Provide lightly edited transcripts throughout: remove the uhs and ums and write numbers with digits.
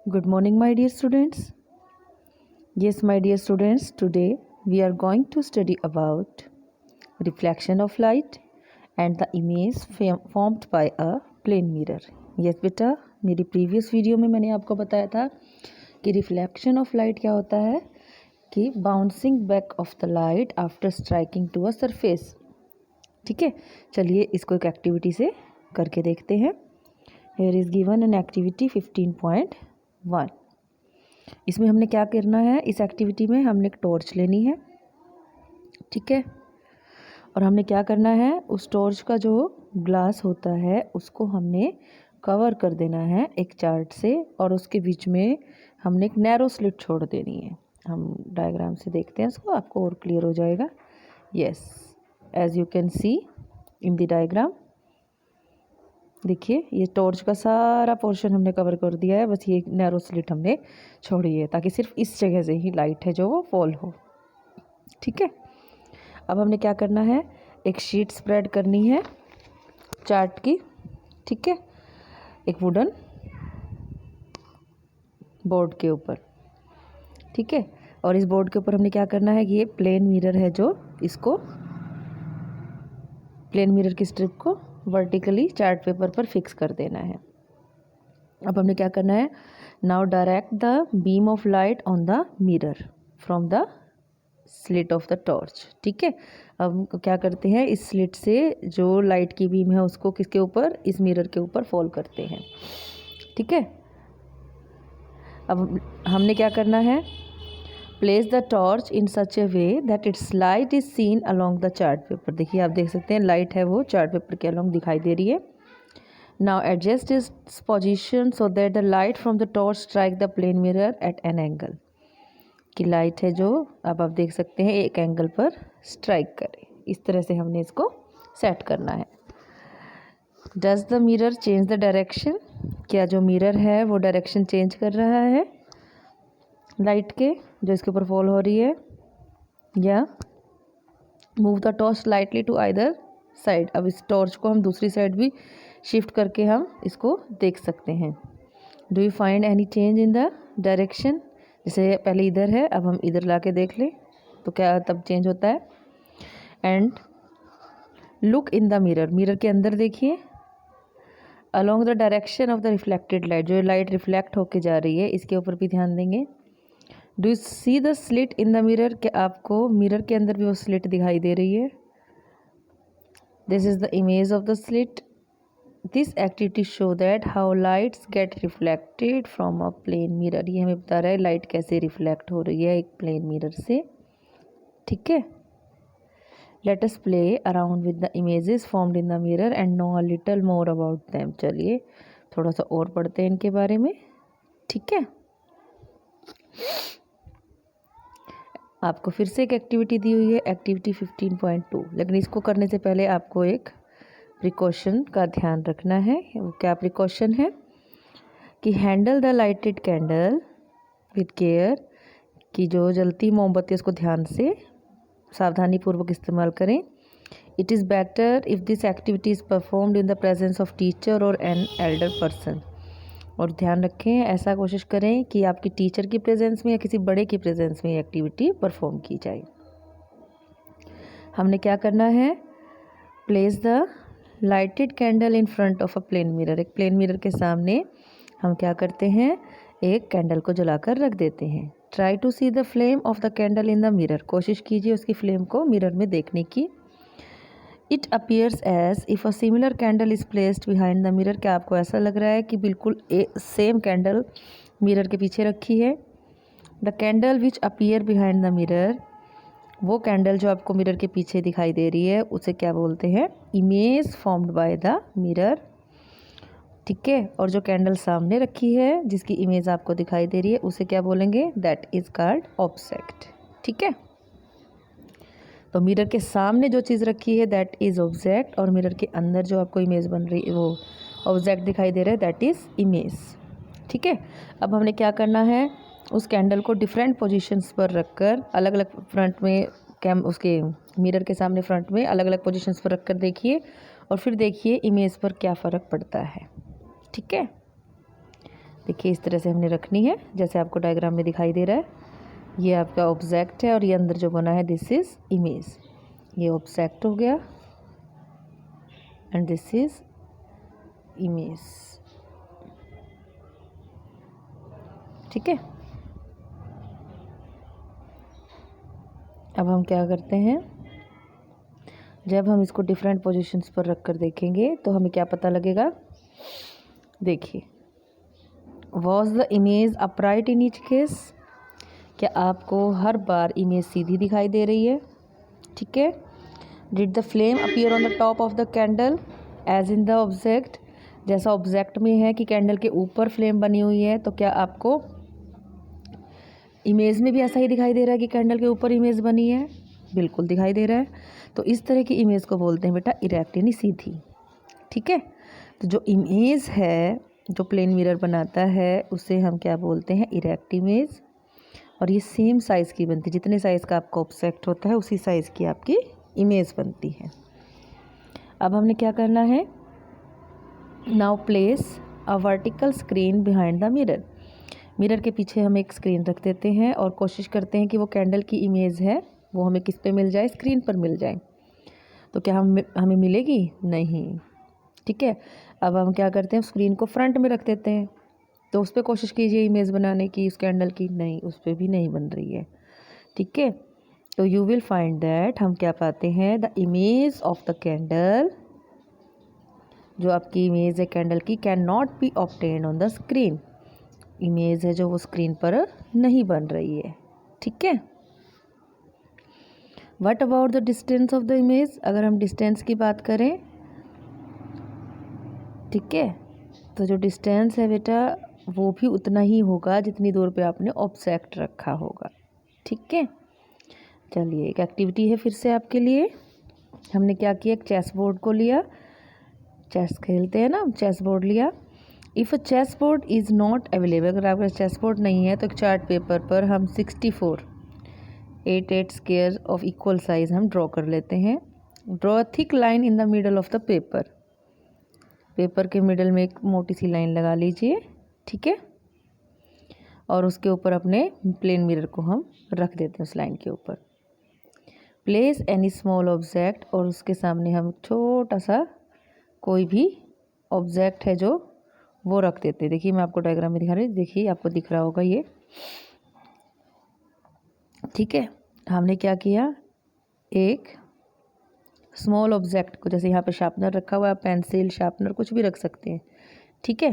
Good morning, my dear students. Yes, my dear students, today we are going to study about reflection of light and the image formed by a plane mirror. Yes बेटा, मेरी previous video में मैंने आपको बताया था कि reflection of light क्या होता है कि bouncing back of the light after striking to a surface. ठीक है, चलिए इसको एक एक्टिविटी से करके देखते हैं। Here is given an activity 15.1। इसमें हमने क्या करना है, इस एक्टिविटी में हमने एक टॉर्च लेनी है। ठीक है, और हमने क्या करना है, उस टॉर्च का जो ग्लास होता है उसको हमने कवर कर देना है एक चार्ट से, और उसके बीच में हमने एक नैरो स्लिट छोड़ देनी है। हम डायग्राम से देखते हैं इसको, आपको और क्लियर हो जाएगा। Yes, as you can see in the diagram, देखिए ये टॉर्च का सारा पोर्शन हमने कवर कर दिया है, बस ये नैरो स्लिट हमने छोड़ी है ताकि सिर्फ इस जगह से ही लाइट है जो वो फॉल हो। ठीक है, अब हमने क्या करना है, एक शीट स्प्रेड करनी है चार्ट की। ठीक है, एक वुडन बोर्ड के ऊपर। ठीक है, और इस बोर्ड के ऊपर हमने क्या करना है कि ये प्लेन मिरर है जो इसको प्लेन मिरर की स्ट्रिप को वर्टिकली चार्ट पेपर पर फिक्स कर देना है। अब हमने क्या करना है, now direct the beam of light on the mirror from the slit of the torch. ठीक है, अब क्या करते हैं, इस स्लिट से जो लाइट की बीम है उसको किसके ऊपर, इस मिरर के ऊपर फॉल करते हैं। ठीक है, अब हमने क्या करना है, place the torch in such A way that its light is seen along the chart paper. देखिए आप देख सकते हैं लाइट है वो चार्ट पेपर के अलोंग दिखाई दे रही है। Now adjust its position so that the light from the torch strike the plane mirror at an angle. की लाइट है जो अब आप देख सकते हैं एक एंगल पर स्ट्राइक करे, इस तरह से हमने इसको सेट करना है। Does the mirror change the direction, क्या जो मिरर है वो डायरेक्शन चेंज कर रहा है लाइट के जो इसके ऊपर फॉल हो रही है, या move the torch slightly to either side. अब इस टॉर्च को हम दूसरी साइड भी शिफ्ट करके हम इसको देख सकते हैं। Do you find any change in the direction, जैसे पहले इधर है अब हम इधर ला के देख लें तो क्या तब चेंज होता है। And look in the mirror, mirror के अंदर देखिए, along the direction of the reflected light, जो लाइट रिफ्लेक्ट होके जा रही है इसके ऊपर भी ध्यान देंगे। Do you see the slit in the mirror, कि आपको मिरर के अंदर भी वो स्लिट दिखाई दे रही है। This is the image of the slit. This activity show that how lights get reflected from a plane mirror. ये हमें बता रहा है लाइट कैसे रिफ्लेक्ट हो रही है एक प्लेन मिरर से। ठीक है, let us play around with the images formed in the mirror and know a little more about them. चलिए थोड़ा सा और पढ़ते हैं इनके बारे में। ठीक है, आपको फिर से एक एक्टिविटी दी हुई है, एक्टिविटी 15.2, लेकिन इसको करने से पहले आपको एक प्रिकॉशन का ध्यान रखना है। वो क्या प्रिकॉशन है कि handle the lighted candle with care, कि जो जलती मोमबत्ती उसको ध्यान से सावधानी पूर्वक इस्तेमाल करें। It is better if this activity is performed in the presence of teacher और एन एल्डर पर्सन। और ध्यान रखें, ऐसा कोशिश करें कि आपकी टीचर की प्रेजेंस में या किसी बड़े की प्रेजेंस में ये एक्टिविटी परफॉर्म की जाए। हमने क्या करना है, place the lighted candle in front of a plane mirror. एक प्लेन मिरर के सामने हम क्या करते हैं, एक कैंडल को जलाकर रख देते हैं। Try to see the flame of the candle in the mirror, कोशिश कीजिए उसकी फ्लेम को मिरर में देखने की। It appears as if a similar candle is placed behind the mirror, क्या आपको ऐसा लग रहा है कि बिल्कुल सेम कैंडल मिरर के पीछे रखी है। The candle which appear behind the mirror, वो कैंडल जो आपको मिरर के पीछे दिखाई दे रही है उसे क्या बोलते हैं, image formed by the mirror. ठीक है, और जो कैंडल सामने रखी है जिसकी इमेज आपको दिखाई दे रही है उसे क्या बोलेंगे, दैट इज़ कॉल्ड ऑब्जेक्ट। ठीक है, तो मिरर के सामने जो चीज़ रखी है दैट इज़ ऑब्जेक्ट, और मिरर के अंदर जो आपको इमेज बन रही है वो ऑब्जेक्ट दिखाई दे रहा है, दैट इज़ इमेज। ठीक है, अब हमने क्या करना है, उस कैंडल को डिफरेंट पोजीशंस पर रखकर अलग अलग फ्रंट में उसके मिरर के सामने फ्रंट में अलग अलग पोजीशंस पर रखकर देखिए, और फिर देखिए इमेज पर क्या फ़र्क पड़ता है। ठीक है, देखिए इस तरह से हमने रखनी है जैसे आपको डायग्राम में दिखाई दे रहा है। ये आपका ऑब्जेक्ट है और ये अंदर जो बना है दिस इज़ इमेज। ये ऑब्जेक्ट हो गया एंड दिस इज़ इमेज। ठीक है, अब हम क्या करते हैं, जब हम इसको डिफरेंट पोजीशंस पर रख कर देखेंगे तो हमें क्या पता लगेगा। देखिए, was the image upright in each case, क्या आपको हर बार इमेज सीधी दिखाई दे रही है। ठीक है, did the flame appear on the top of the candle as in the object, जैसा ऑब्जेक्ट में है कि कैंडल के ऊपर फ्लेम बनी हुई है, तो क्या आपको इमेज में भी ऐसा ही दिखाई दे रहा है कि कैंडल के ऊपर इमेज बनी है। बिल्कुल दिखाई दे रहा है। तो इस तरह की इमेज को बोलते हैं बेटा इरेक्ट यानी सीधी। ठीक है, तो जो इमेज है जो प्लेन मिरर बनाता है उसे हम क्या बोलते हैं, इरेक्ट इमेज। और ये सेम साइज़ की बनती है, जितने साइज़ का आपका ऑब्जेक्ट होता है उसी साइज़ की आपकी इमेज बनती है। अब हमने क्या करना है, now place a vertical screen behind the mirror. Mirror के पीछे हम एक स्क्रीन रख देते हैं और कोशिश करते हैं कि वो कैंडल की इमेज है वो हमें किस पे मिल जाए, स्क्रीन पर मिल जाए। तो क्या हमें मिलेगी, नहीं। ठीक है, अब हम क्या करते हैं, स्क्रीन को फ्रंट में रख देते हैं। तो उस पर कोशिश कीजिए इमेज बनाने की उस कैंडल की, नहीं, उस पर भी नहीं बन रही है। ठीक है, तो यू विल फाइंड दैट हम क्या पाते हैं, the image of the candle, जो आपकी इमेज है कैंडल की, can not be obtained on the screen. Image है जो वो स्क्रीन पर नहीं बन रही है। ठीक है, what about the distance of the image, अगर हम डिस्टेंस की बात करें, ठीक है, तो जो डिस्टेंस है बेटा वो भी उतना ही होगा जितनी दूर पे आपने ऑब्जेक्ट रखा होगा। ठीक है, चलिए एक एक्टिविटी है फिर से आपके लिए। हमने क्या किया, एक चेस बोर्ड को लिया, चेस खेलते हैं ना, चेस बोर्ड लिया। If a chess board is not available, अगर आपका चेस बोर्ड नहीं है तो एक चार्ट पेपर पर हम 64 8 स्क्वायर ऑफ इक्वल साइज हम ड्रॉ कर लेते हैं। Draw a thick line in the middle of the paper, paper के मिडल में एक मोटी सी लाइन लगा लीजिए। ठीक है, और उसके ऊपर अपने प्लेन मिरर को हम रख देते हैं उस लाइन के ऊपर। प्लेस एनी स्मॉल ऑब्जेक्ट, और उसके सामने हम छोटा सा कोई भी ऑब्जेक्ट है जो वो रख देते हैं। देखिए मैं आपको डायग्राम में दिखा रही हूँ, देखिए आपको दिख रहा होगा ये। ठीक है, हमने क्या किया, एक स्मॉल ऑब्जेक्ट को, जैसे यहाँ पे शार्पनर रखा हुआ है, पेंसिल, शार्पनर कुछ भी रख सकते हैं। ठीक है,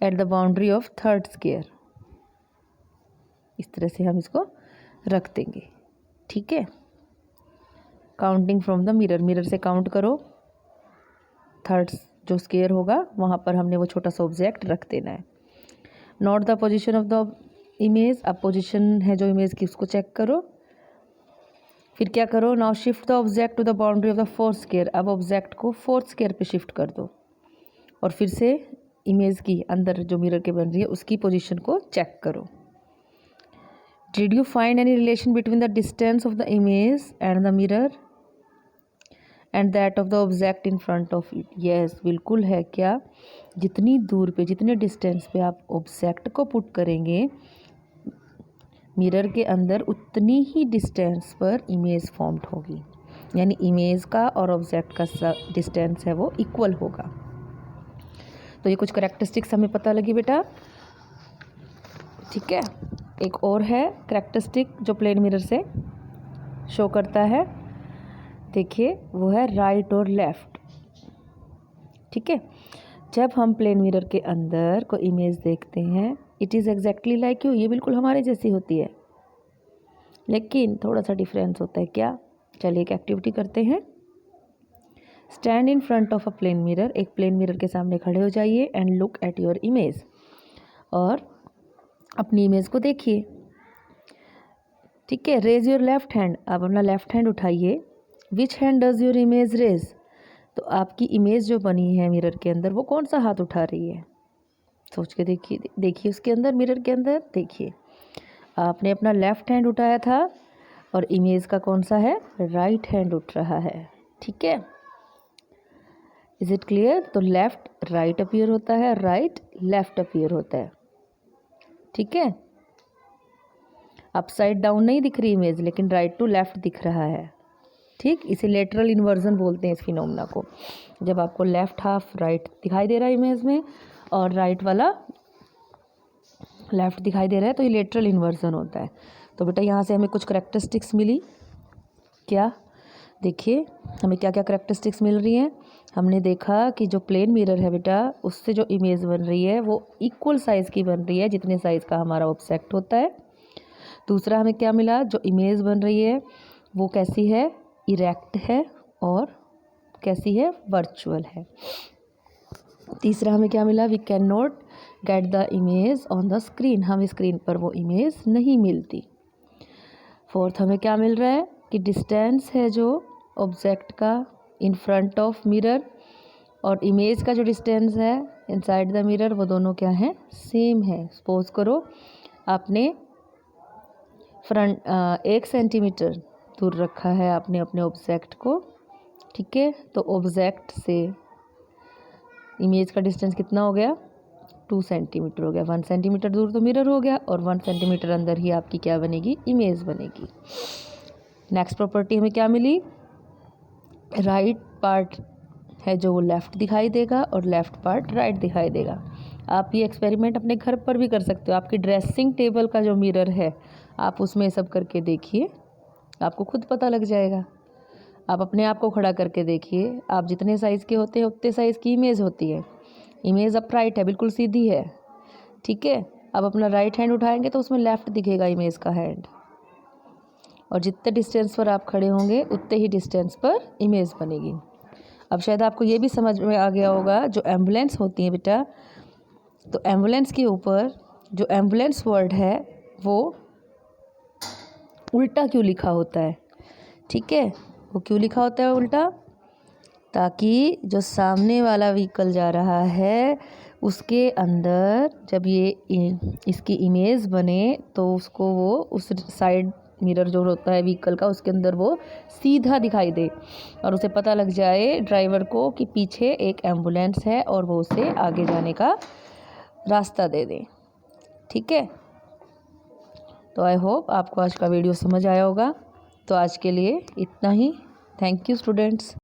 at the boundary of third square, इस तरह से हम इसको रख देंगे। ठीक है, counting from the mirror, mirror से काउंट करो, थर्ड जो स्क्वायर होगा वहाँ पर हमने वो छोटा सा ऑब्जेक्ट रख देना है। Note the position of the image, अब पोजीशन है जो इमेज की उसको चेक करो। फिर क्या करो, now shift the object to the boundary of the fourth square, अब ऑब्जेक्ट को फोर्थ स्क्वायर पे शिफ्ट कर दो और फिर से इमेज की अंदर जो मिरर के बन रही है उसकी पोजीशन को चेक करो। Did you find any relation between the distance of the image and the mirror and that of the object in front of it. Yes, बिल्कुल है। क्या, जितनी दूर पे, जितने डिस्टेंस पे आप ऑब्जेक्ट को पुट करेंगे मिरर के अंदर, उतनी ही डिस्टेंस पर इमेज फॉर्म्ड होगी, यानी इमेज का और ऑब्जेक्ट का डिस्टेंस है वो इक्वल होगा। तो ये कुछ करेक्टरिस्टिक्स हमें पता लगी बेटा। ठीक है, एक और है करेक्टरिस्टिक जो प्लेन मिरर से शो करता है, देखिए वो है राइट और लेफ़्ट। ठीक है, जब हम प्लेन मिरर के अंदर को इमेज देखते हैं, it is exactly like you, ये बिल्कुल हमारे जैसी होती है, लेकिन थोड़ा सा डिफरेंस होता है। क्या, चलिए एक एक्टिविटी करते हैं। Stand in front of a plane mirror, एक प्लेन मिरर के सामने खड़े हो जाइए and look at your image, और अपनी इमेज को देखिए। ठीक है, रेज योर लेफ्ट हैंड, आप अपना लेफ्ट हैंड उठाइए। Which hand does your image raise, तो आपकी इमेज जो बनी है मिरर के अंदर वो कौन सा हाथ उठा रही है, सोच के देखिए। देखिए उसके अंदर, मिरर के अंदर देखिए, आपने अपना लेफ्ट हैंड उठाया था और इमेज का कौन सा है, राइट हैंड उठ रहा है। ठीक है, इज इट क्लियर। तो लेफ्ट राइट अपीयर होता है, राइट लेफ्ट अपीयर होता है। ठीक है, अपसाइड डाउन नहीं दिख रही इमेज, लेकिन राइट टू लेफ्ट दिख रहा है। ठीक, इसे लेटरल इन्वर्जन बोलते हैं इस फिनोमेना को। जब आपको लेफ्ट हाफ राइट दिखाई दे रहा है इमेज में और राइट वाला लेफ्ट दिखाई दे रहा है, तो ये लेटरल इन्वर्जन होता है। तो बेटा यहाँ से हमें कुछ करेक्टरिस्टिक्स मिली क्या, देखिए हमें क्या क्या करेक्टरिस्टिक्स मिल रही हैं। हमने देखा कि जो प्लेन मिरर है बेटा, उससे जो इमेज बन रही है वो इक्वल साइज़ की बन रही है जितने साइज़ का हमारा ऑब्जेक्ट होता है। दूसरा हमें क्या मिला, जो इमेज बन रही है वो कैसी है, इरेक्ट है और कैसी है, वर्चुअल है। तीसरा हमें क्या मिला, we can not get the image on the screen, हमें स्क्रीन पर वो इमेज नहीं मिलती। फोर्थ हमें क्या मिल रहा है कि डिस्टेंस है जो ऑब्जेक्ट का इन फ्रंट ऑफ मिरर और इमेज का जो डिस्टेंस है इनसाइड द मिरर, वो दोनों क्या है, सेम है। सपोज करो आपने फ्रंट 1 सेंटीमीटर दूर रखा है आपने अपने ऑब्जेक्ट को, ठीक है, तो ऑब्जेक्ट से इमेज का डिस्टेंस कितना हो गया, 2 सेंटीमीटर हो गया। 1 सेंटीमीटर दूर तो मिरर हो गया और 1 सेंटीमीटर अंदर ही आपकी क्या बनेगी, इमेज बनेगी। नेक्स्ट प्रॉपर्टी हमें क्या मिली, राइट पार्ट है जो वो लेफ़्ट दिखाई देगा और लेफ़्ट पार्ट राइट दिखाई देगा। आप ये एक्सपेरिमेंट अपने घर पर भी कर सकते हो। आपकी ड्रेसिंग टेबल का जो मिरर है आप उसमें सब करके देखिए, आपको खुद पता लग जाएगा। आप अपने आप को खड़ा करके देखिए, आप जितने साइज़ के होते हैं उतने साइज़ की इमेज होती है। इमेज अपराइट है, बिल्कुल सीधी है, ठीक है। अब अपना राइट हैंड उठाएंगे तो उसमें लेफ़्ट दिखेगा इमेज का हैंड, और जितने डिस्टेंस पर आप खड़े होंगे उतने ही डिस्टेंस पर इमेज बनेगी। अब शायद आपको ये भी समझ में आ गया होगा, जो एम्बुलेंस होती है बेटा, तो एम्बुलेंस के ऊपर जो एम्बुलेंस वर्ड है वो उल्टा क्यों लिखा होता है, ठीक है, वो क्यों लिखा होता है उल्टा, ताकि जो सामने वाला व्हीकल जा रहा है उसके अंदर जब ये इसकी इमेज बने तो उसको वो उस साइड मिरर जो होता है व्हीकल का उसके अंदर वो सीधा दिखाई दे और उसे पता लग जाए ड्राइवर को कि पीछे एक एम्बुलेंस है और वो उसे आगे जाने का रास्ता दे दे, ठीक है। तो आई होप आपको आज का वीडियो समझ आया होगा। तो आज के लिए इतना ही। Thank you students.